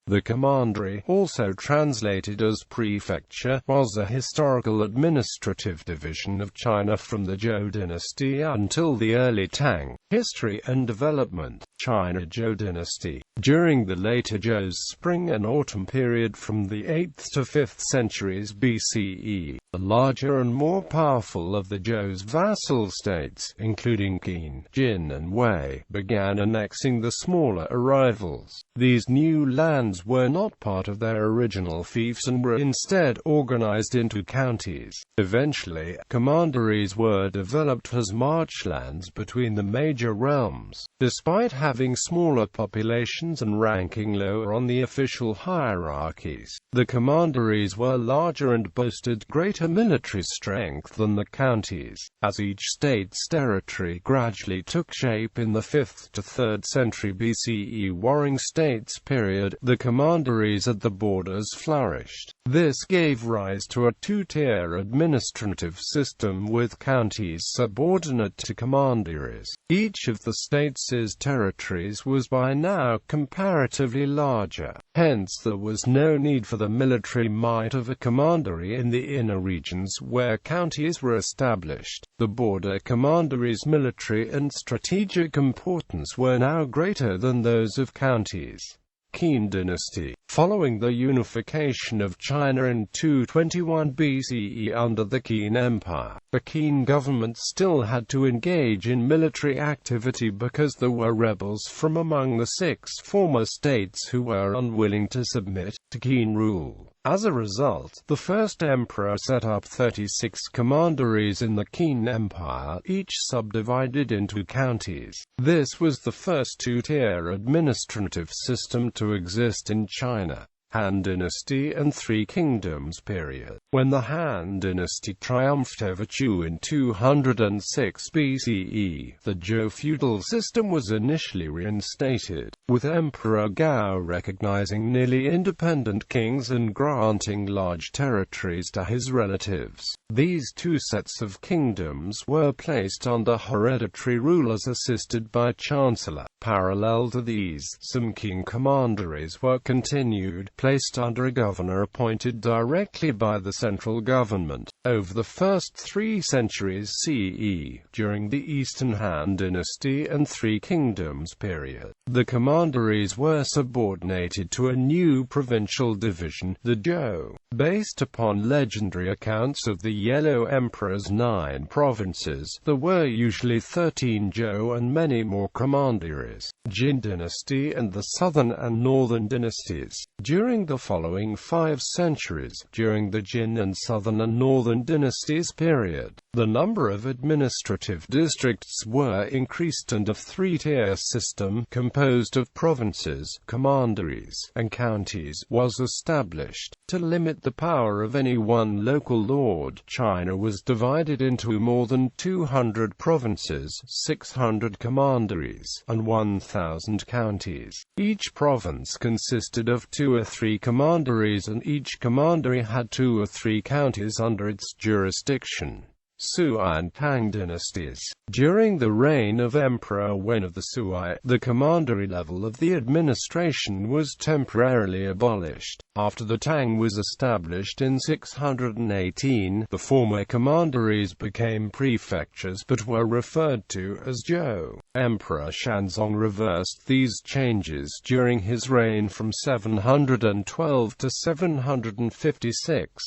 The Commandery, also translated as prefecture, was a historical administrative division of China from the Zhou dynasty until the early Tang. History and development. China Zhou dynasty. During the later Zhou's spring and autumn period from the 8th to 5th centuries BCE, the larger and more powerful of the Zhou's vassal states, including Qin, Jin and Wei, began annexing the smaller rivals. These new lands were not part of their original fiefs and were instead organized into counties. Eventually, commanderies were developed as marchlands between the major realms. Despite having smaller populations and ranking lower on the official hierarchies, the commanderies were larger and boasted greater military strength than the counties. As each state's territory gradually took shape in the 5th to 3rd century BCE Warring States period, the commanderies at the borders flourished. This gave rise to a two-tier administrative system with counties subordinate to commanderies. Each of the states' territories was by now comparatively larger. Hence there was no need for the military might of a commandery in the inner regions where counties were established. The border commanderies' military and strategic importance were now greater than those of counties. Qin dynasty. Following the unification of China in 221 BCE under the Qin Empire, the Qin government still had to engage in military activity because there were rebels from among the 6 former states who were unwilling to submit to Qin rule. As a result, the first emperor set up 36 commanderies in the Qin Empire, each subdivided into counties. This was the first two-tier administrative system to exist in China. Han Dynasty and Three Kingdoms period. When the Han Dynasty triumphed over Zhou in 206 BCE, the Zhou feudal system was initially reinstated, with Emperor Gao recognizing nearly independent kings and granting large territories to his relatives. These two sets of kingdoms were placed under hereditary rulers assisted by chancellor. Parallel to these, some king commanderies were continued, placed under a governor appointed directly by the central government. Over the first 3 centuries CE, during the Eastern Han Dynasty and Three Kingdoms period, the commanderies were subordinated to a new provincial division, the Zhou. Based upon legendary accounts of the Yellow Emperor's 9 provinces, there were usually 13 Zhou and many more commanderies. Jin dynasty and the Southern and Northern dynasties. During the following 5 centuries, during the Jin and Southern and Northern dynasties period, the number of administrative districts were increased and a 3-tier system, composed of provinces, commanderies, and counties, was established. To limit the power of any one local lord, China was divided into more than 200 provinces, 600 commanderies, and 1,000 counties. Each province consisted of 2 or 3 commanderies and each commandery had 2 or 3 counties under its jurisdiction. Suan and Tang dynasties. During the reign of Emperor Wen of the Sui, the commandery level of the administration was temporarily abolished. After the Tang was established in 618, the former commanderies became prefectures but were referred to as Zhou. Emperor Shanzong reversed these changes during his reign from 712 to 756.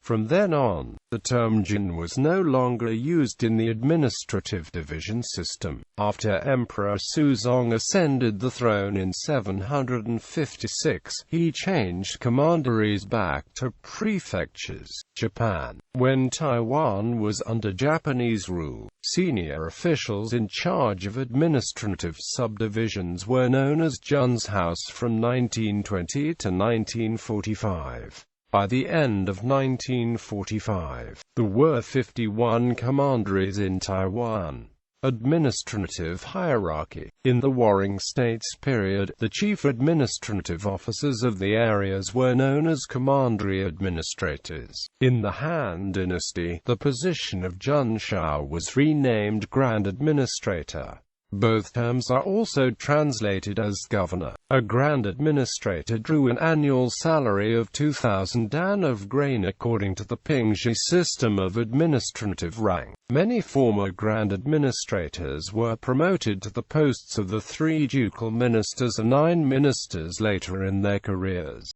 From then on, the term Jin was no longer used in the administrative division system. After Emperor Suzong ascended the throne in 756, he changed commanderies back to prefectures. Japan. When Taiwan was under Japanese rule, senior officials in charge of administrative subdivisions were known as Jun's House from 1920 to 1945. By the end of 1945, there were 51 commanderies in Taiwan. Administrative hierarchy. In the Warring States period, the chief administrative officers of the areas were known as commandery administrators. In the Han Dynasty, the position of Junshao was renamed Grand Administrator. Both terms are also translated as governor. A grand administrator drew an annual salary of 2,000 dan of grain according to the Pingxi system of administrative rank. Many former grand administrators were promoted to the posts of the 3 ducal ministers and 9 ministers later in their careers.